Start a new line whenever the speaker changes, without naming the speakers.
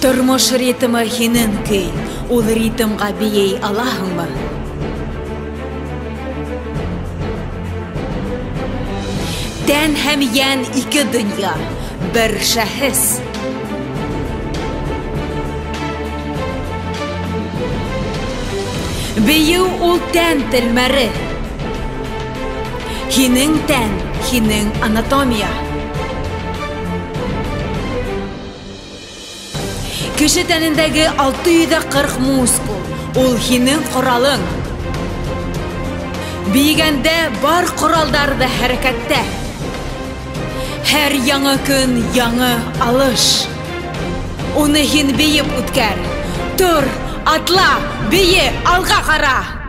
Тормыш ритмы һинең көй, ул ритмга бейей алаһыңмы? Тән һәм йән ике дөнья, бер шәхес. Бейеү ул тән телмәре. Һинең тән, һинең анатомия. Кеше тәнендәге 640 мускул, ул һинең коралың. Бейгәндә бар коралдар да хәрәкәттә. Һәр яңы көн яңы алыш. Уны һин бейеп үткәр. Тор, атла, бие, алга кара.